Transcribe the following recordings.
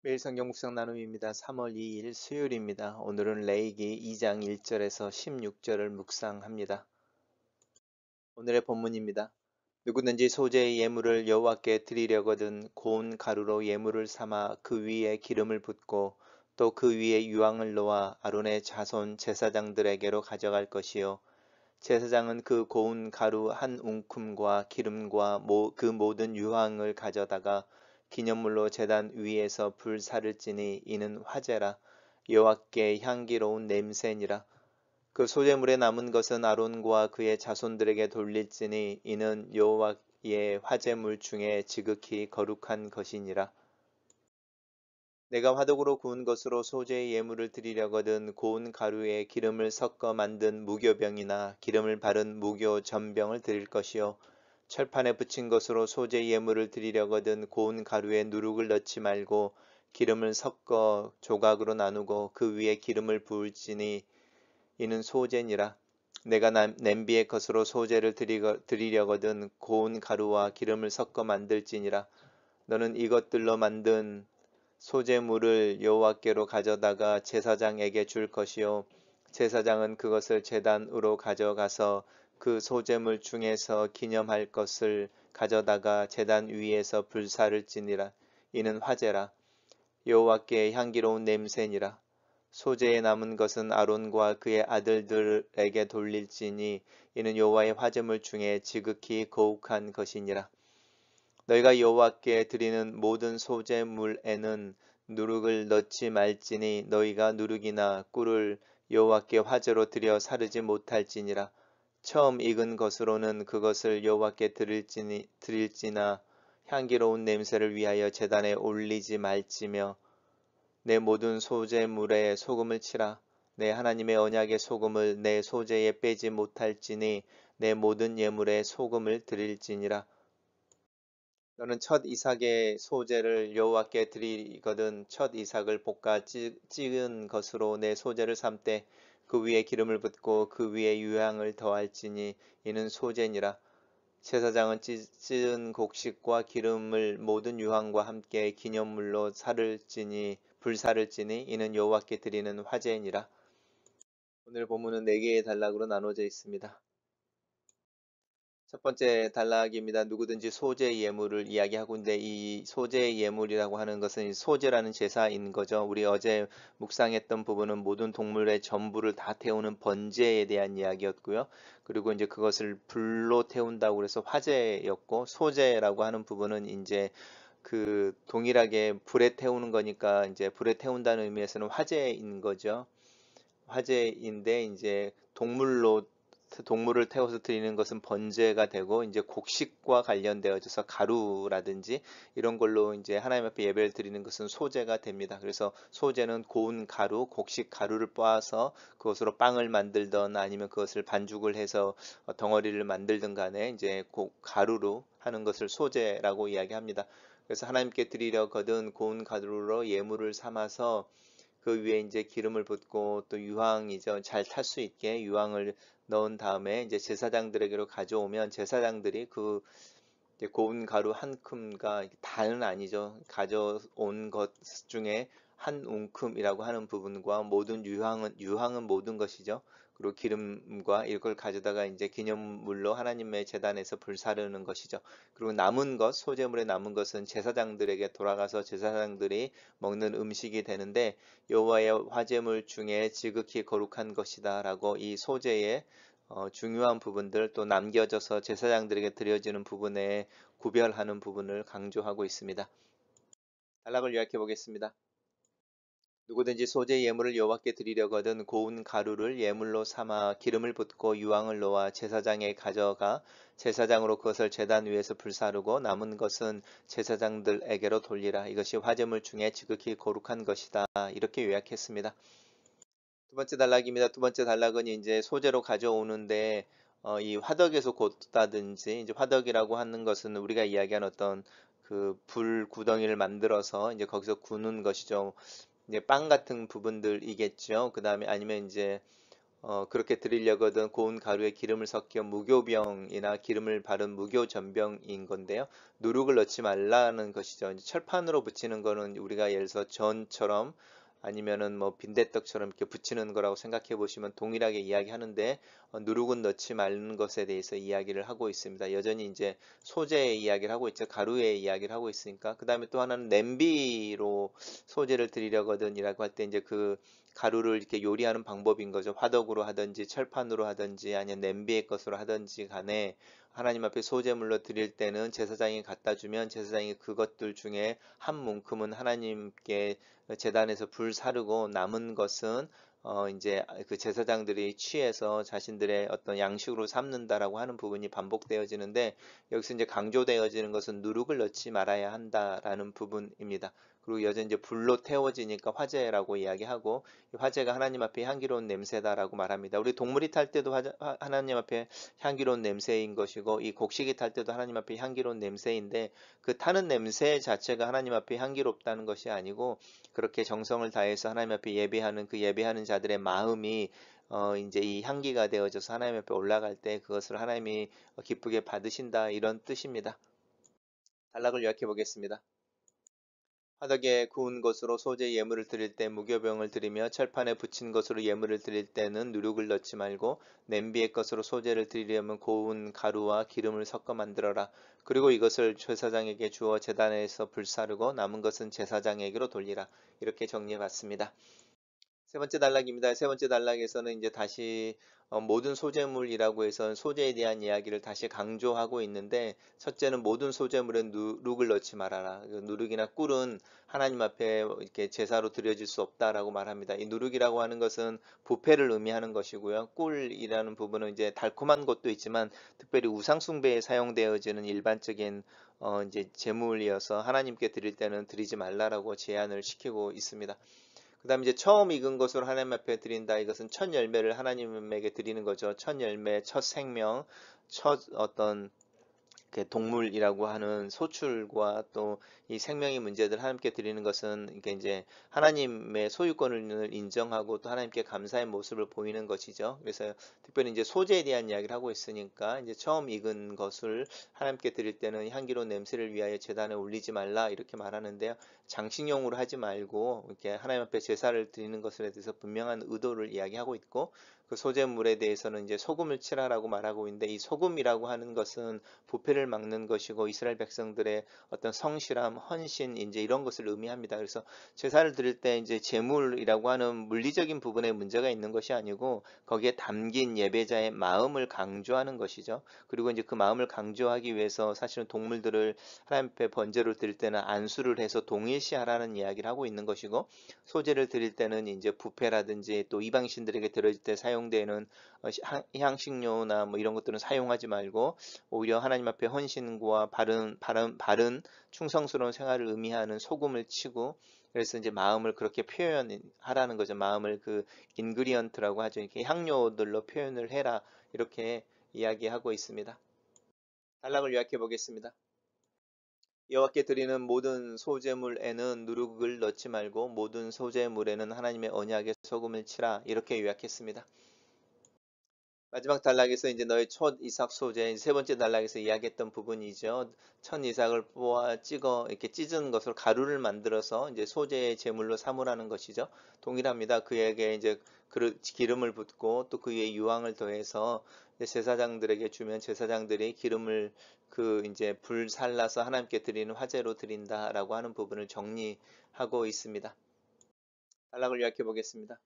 매일 성경 묵상 나눔입니다. 3월 2일 수요일입니다. 오늘은 레위기 2장 1절에서 16절을 묵상합니다. 오늘의 본문입니다. 누구든지 소재의 예물을 여호와께 드리려거든 고운 가루로 예물을 삼아 그 위에 기름을 붓고 또 그 위에 유황을 놓아 아론의 자손 제사장들에게로 가져갈 것이요 제사장은 그 고운 가루 한 웅큼과 기름과 그 모든 유황을 가져다가 기념물로 제단 위에서 불사를 지니 이는 화제라 여호와께 향기로운 냄새니라. 그 소제물에 남은 것은 아론과 그의 자손들에게 돌릴지니 이는 여호와의 화제물 중에 지극히 거룩한 것이니라. 내가 화덕으로 구운 것으로 소재의 예물을 드리려거든 고운 가루에 기름을 섞어 만든 무교병이나 기름을 바른 무교 전병을 드릴 것이요 철판에 붙인 것으로 소재 예물을 드리려거든 고운 가루에 누룩을 넣지 말고 기름을 섞어 조각으로 나누고 그 위에 기름을 부을지니 이는 소재니라. 내가 냄비의 것으로 소재를 드리려거든 고운 가루와 기름을 섞어 만들지니라. 너는 이것들로 만든 소재물을 여호와께로 가져다가 제사장에게 줄 것이요 제사장은 그것을 제단으로 가져가서 그 소재물 중에서 기념할 것을 가져다가 제단 위에서 불사를 지니라. 이는 화제라. 여호와께 향기로운 냄새니라. 소재에 남은 것은 아론과 그의 아들들에게 돌릴지니 이는 여호와의 화제물 중에 지극히 거룩한 것이니라. 너희가 여호와께 드리는 모든 소제물에는 누룩을 넣지 말지니 너희가 누룩이나 꿀을 여호와께 화제로 드려 사르지 못할지니라. 처음 익은 것으로는 그것을 여호와께 드릴지나 향기로운 냄새를 위하여 제단에 올리지 말지며 내 모든 소제물에 소금을 치라. 내 하나님의 언약의 소금을 내 소제에 빼지 못할지니 내 모든 예물에 소금을 드릴지니라. 너는 첫 이삭의 소재를 여호와께 드리거든 첫 이삭을 볶아 찌은 것으로 내 소재를 삼되 그 위에 기름을 붓고 그 위에 유향을 더할지니 이는 소재니라. 제사장은 찌은 곡식과 기름을 모든 유황과 함께 기념물로 불사를 지니 이는 여호와께 드리는 화제니라. 오늘 본문은 네 개의 단락으로 나눠져 있습니다. 첫 번째 단락입니다. 누구든지 소재 예물을 이야기하고 있는데 이 소재 예물이라고 하는 것은 소재라는 제사인 거죠. 우리 어제 묵상했던 부분은 모든 동물의 전부를 다 태우는 번제에 대한 이야기였고요. 그리고 이제 그것을 불로 태운다고 해서 화제였고 소재라고 하는 부분은 이제 그 동일하게 불에 태우는 거니까 이제 불에 태운다는 의미에서는 화제인 거죠. 화제인데 이제 동물을 태워서 드리는 것은 번제가 되고 이제 곡식과 관련되어져서 가루라든지 이런 걸로 이제 하나님 앞에 예배를 드리는 것은 소제가 됩니다. 그래서 소제는 고운 가루, 곡식 가루를 빻아서 그것으로 빵을 만들던 아니면 그것을 반죽을 해서 덩어리를 만들든 간에 이제 가루로 하는 것을 소제라고 이야기합니다. 그래서 하나님께 드리려거든 고운 가루로 예물을 삼아서 그 위에 이제 기름을 붓고 또 유황이죠. 잘 탈 수 있게 유황을 넣은 다음에 이제 제사장들에게로 가져오면 제사장들이 그 이제 고운 가루 한 큼과 다는 아니죠. 가져온 것 중에 한 웅큼이라고 하는 부분과 모든 유황은 모든 것이죠. 그리고 기름과 이걸 가져다가 이제 기념물로 하나님의 제단에서 불사르는 것이죠. 그리고 남은 것, 소재물에 남은 것은 제사장들에게 돌아가서 제사장들이 먹는 음식이 되는데 여호와의 화제물 중에 지극히 거룩한 것이다라고 이 소재의 중요한 부분들 또 남겨져서 제사장들에게 드려지는 부분에 구별하는 부분을 강조하고 있습니다. 단락을 요약해 보겠습니다. 누구든지 소재 예물을 여호와께 드리려거든 고운 가루를 예물로 삼아 기름을 붓고 유황을 놓아 제사장에 가져가 제사장으로 그것을 제단 위에서 불사르고 남은 것은 제사장들에게로 돌리라. 이것이 화제물 중에 지극히 거룩한 것이다. 이렇게 요약했습니다. 두 번째 단락입니다. 두 번째 단락은 이제 소재로 가져오는데 이 화덕에서 굽다든지 이제 화덕이라고 하는 것은 우리가 이야기한 어떤 그 불 구덩이를 만들어서 이제 거기서 구는 것이죠. 이제 빵 같은 부분들이겠죠. 그 다음에 아니면 이제 그렇게 드리려거든 고운 가루에 기름을 섞여 무교병이나 기름을 바른 무교전병인 건데요. 누룩을 넣지 말라는 것이죠. 이제 철판으로 붙이는 거는 우리가 예를 들어서 전처럼 아니면은 뭐 빈대떡처럼 이렇게 붙이는 거라고 생각해 보시면 동일하게 이야기하는데 누룩은 넣지 말는 것에 대해서 이야기를 하고 있습니다. 여전히 이제 소재의 이야기를 하고 있죠. 가루의 이야기를 하고 있으니까. 그 다음에 또 하나는 냄비로 소재를 드리려거든이라고 할 때 이제 그 가루를 이렇게 요리하는 방법인 거죠. 화덕으로 하든지 철판으로 하든지 아니면 냄비의 것으로 하든지 간에 하나님 앞에 소재물로 드릴 때는 제사장이 갖다 주면 제사장이 그것들 중에 한 뭉큼은 하나님께 제단에서 불 사르고 남은 것은 이제 그 제사장들이 취해서 자신들의 어떤 양식으로 삼는다라고 하는 부분이 반복되어지는데 여기서 이제 강조되어지는 것은 누룩을 넣지 말아야 한다라는 부분입니다. 그리고 여전히 이제 불로 태워지니까 화제라고 이야기하고 이 화제가 하나님 앞에 향기로운 냄새다라고 말합니다. 우리 동물이 탈 때도 하나님 앞에 향기로운 냄새인 것이고 이 곡식이 탈 때도 하나님 앞에 향기로운 냄새인데 그 타는 냄새 자체가 하나님 앞에 향기롭다는 것이 아니고 그렇게 정성을 다해서 하나님 앞에 예배하는 그 예배하는 자들의 마음이 이제 이 향기가 되어져서 하나님 앞에 올라갈 때 그것을 하나님이 기쁘게 받으신다 이런 뜻입니다. 단락을 요약해 보겠습니다. 화덕에 구운 것으로 소재 예물을 드릴 때 무교병을 드리며 철판에 붙인 것으로 예물을 드릴 때는 누룩을 넣지 말고 냄비의 것으로 소재를 드리려면 고운 가루와 기름을 섞어 만들어라. 그리고 이것을 제사장에게 주어 제단에서 불사르고 남은 것은 제사장에게로 돌리라. 이렇게 정리해 봤습니다. 세 번째 단락입니다. 세 번째 단락에서는 이제 다시 모든 소재물이라고 해서 소재에 대한 이야기를 다시 강조하고 있는데 첫째는 모든 소재물에 누룩을 넣지 말아라. 누룩이나 꿀은 하나님 앞에 이렇게 제사로 드려질 수 없다라고 말합니다. 이 누룩이라고 하는 것은 부패를 의미하는 것이고요. 꿀이라는 부분은 이제 달콤한 것도 있지만 특별히 우상 숭배에 사용되어지는 일반적인 이제 제물이어서 하나님께 드릴 때는 드리지 말라라고 제안을 시키고 있습니다. 그 다음에 이제 처음 익은 것으로 하나님 앞에 드린다. 이것은 첫 열매를 하나님에게 드리는 거죠. 첫 열매, 첫 생명, 첫 어떤 동물이라고 하는 소출과 또 이 생명의 문제들 하나님께 드리는 것은 이제 하나님의 소유권을 인정하고 또 하나님께 감사의 모습을 보이는 것이죠. 그래서 특별히 이제 소재에 대한 이야기를 하고 있으니까 이제 처음 익은 것을 하나님께 드릴 때는 향기로운 냄새를 위하여 제단에 올리지 말라 이렇게 말하는데요. 장식용으로 하지 말고 이렇게 하나님 앞에 제사를 드리는 것에 대해서 분명한 의도를 이야기하고 있고 그 소재물에 대해서는 이제 소금을 칠하라고 말하고 있는데 이 소금이라고 하는 것은 부패를 막는 것이고 이스라엘 백성들의 어떤 성실함, 헌신 이제 이런 것을 의미합니다. 그래서 제사를 드릴 때 이제 제물이라고 하는 물리적인 부분에 문제가 있는 것이 아니고 거기에 담긴 예배자의 마음을 강조하는 것이죠. 그리고 이제 그 마음을 강조하기 위해서 사실은 동물들을 하나님 앞에 번제로 드릴 때는 안수를 해서 동일시하라는 이야기를 하고 있는 것이고 소제를 드릴 때는 이제 부패라든지 또 이방신들에게 드려질 때 사용되는 향식료나 뭐 이런 것들은 사용하지 말고 오히려 하나님 앞에 헌신과 바른 충성스러운 생활을 의미하는 소금을 치고 그래서 이제 마음을 그렇게 표현하라는 거죠. 마음을 그 인그리언트라고 하죠. 이렇게 향료들로 표현을 해라 이렇게 이야기하고 있습니다. 단락을 요약해 보겠습니다. 여호와께 드리는 모든 소제물에는 누룩을 넣지 말고 모든 소제물에는 하나님의 언약의 소금을 치라 이렇게 요약했습니다. 마지막 단락에서 이제 너의 첫 이삭 소재 세 번째 단락에서 이야기했던 부분이죠. 첫 이삭을 뽑아 찍어 이렇게 찢은 것을 가루를 만들어서 이제 소재의 제물로 삼으라는 것이죠. 동일합니다. 그에게 이제 기름을 붓고 또 그 위에 유황을 더해서 제사장들에게 주면 제사장들이 기름을 그 이제 불 살라서 하나님께 드리는 화제로 드린다라고 하는 부분을 정리하고 있습니다. 단락을 요약해 보겠습니다.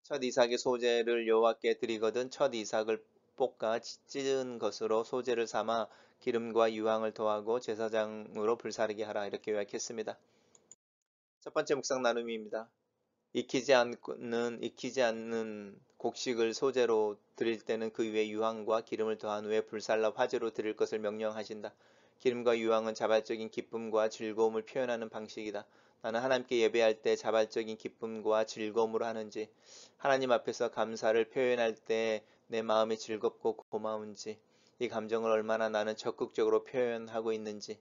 첫 이삭의 소재를 여호와께 드리거든 첫 이삭을 볶아 찢은 것으로 소재를 삼아 기름과 유황을 더하고 제사장으로 불사르게 하라 이렇게 요약했습니다. 첫 번째 묵상 나눔입니다. 익히지 않는 곡식을 소재로 드릴 때는 그 위에 유황과 기름을 더한 후에 불살라 화제로 드릴 것을 명령하신다. 기름과 유황은 자발적인 기쁨과 즐거움을 표현하는 방식이다. 나는 하나님께 예배할 때 자발적인 기쁨과 즐거움으로 하는지, 하나님 앞에서 감사를 표현할 때 내 마음이 즐겁고 고마운지, 이 감정을 얼마나 나는 적극적으로 표현하고 있는지,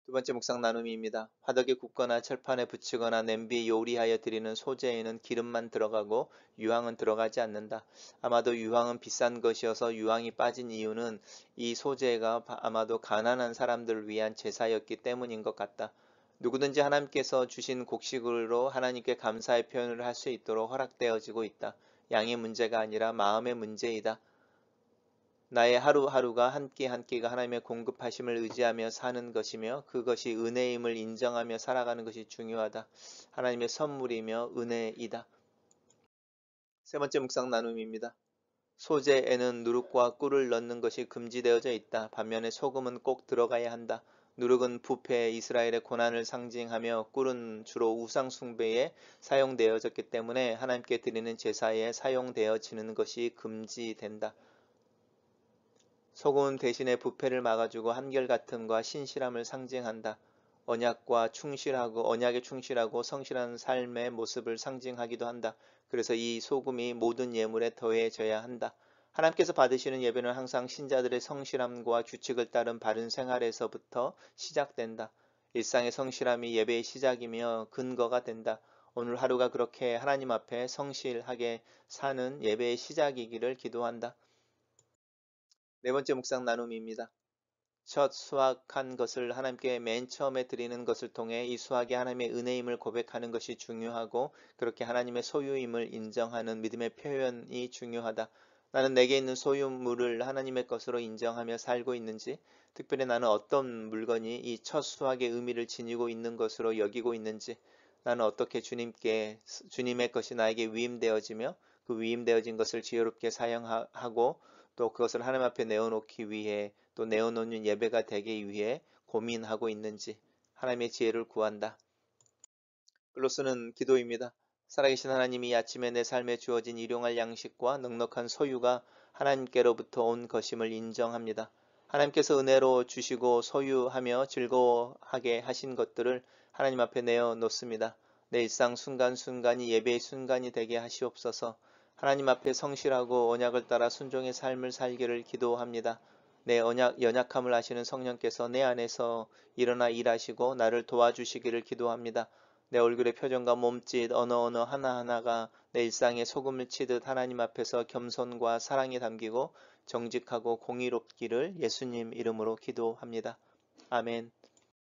두 번째 묵상 나눔입니다. 화덕에 굽거나 철판에 붙이거나 냄비에 요리하여 드리는 소재에는 기름만 들어가고 유황은 들어가지 않는다. 아마도 유황은 비싼 것이어서 유황이 빠진 이유는 이 소재가 아마도 가난한 사람들을 위한 제사였기 때문인 것 같다. 누구든지 하나님께서 주신 곡식으로 하나님께 감사의 표현을 할 수 있도록 허락되어지고 있다. 양의 문제가 아니라 마음의 문제이다. 나의 하루하루가 한 끼 한 끼가 하나님의 공급하심을 의지하며 사는 것이며 그것이 은혜임을 인정하며 살아가는 것이 중요하다. 하나님의 선물이며 은혜이다. 세 번째 묵상 나눔입니다. 소재에는 누룩과 꿀을 넣는 것이 금지되어져 있다. 반면에 소금은 꼭 들어가야 한다. 누룩은 부패 이스라엘의 고난을 상징하며 꿀은 주로 우상 숭배에 사용되어졌기 때문에 하나님께 드리는 제사에 사용되어지는 것이 금지된다. 소금은 대신에 부패를 막아주고 한결같음과 신실함을 상징한다. 언약에 충실하고 성실한 삶의 모습을 상징하기도 한다. 그래서 이 소금이 모든 예물에 더해져야 한다. 하나님께서 받으시는 예배는 항상 신자들의 성실함과 규칙을 따른 바른 생활에서부터 시작된다. 일상의 성실함이 예배의 시작이며 근거가 된다. 오늘 하루가 그렇게 하나님 앞에 성실하게 사는 예배의 시작이기를 기도한다. 네 번째 묵상 나눔입니다. 첫 수확한 것을 하나님께 맨 처음에 드리는 것을 통해 이 수확이 하나님의 은혜임을 고백하는 것이 중요하고 그렇게 하나님의 소유임을 인정하는 믿음의 표현이 중요하다. 나는 내게 있는 소유물을 하나님의 것으로 인정하며 살고 있는지, 특별히 나는 어떤 물건이 이 첫 수확의 의미를 지니고 있는 것으로 여기고 있는지, 나는 어떻게 주님의 것이 나에게 위임되어지며 그 위임되어진 것을 지혜롭게 사용하고 또 그것을 하나님 앞에 내어놓기 위해 또 내어놓는 예배가 되기 위해 고민하고 있는지 하나님의 지혜를 구한다. 글로스는 기도입니다. 살아계신 하나님이 아침에 내 삶에 주어진 일용할 양식과 넉넉한 소유가 하나님께로부터 온 것임을 인정합니다. 하나님께서 은혜로 주시고 소유하며 즐거워하게 하신 것들을 하나님 앞에 내어놓습니다. 내 일상 순간순간이 예배의 순간이 되게 하시옵소서. 하나님 앞에 성실하고 언약을 따라 순종의 삶을 살기를 기도합니다. 내 연약함을 아시는 성령께서 내 안에서 일어나 일하시고 나를 도와주시기를 기도합니다. 내 얼굴의 표정과 몸짓, 언어 하나하나가 내 일상에 소금을 치듯 하나님 앞에서 겸손과 사랑이 담기고 정직하고 공의롭기를 예수님 이름으로 기도합니다. 아멘.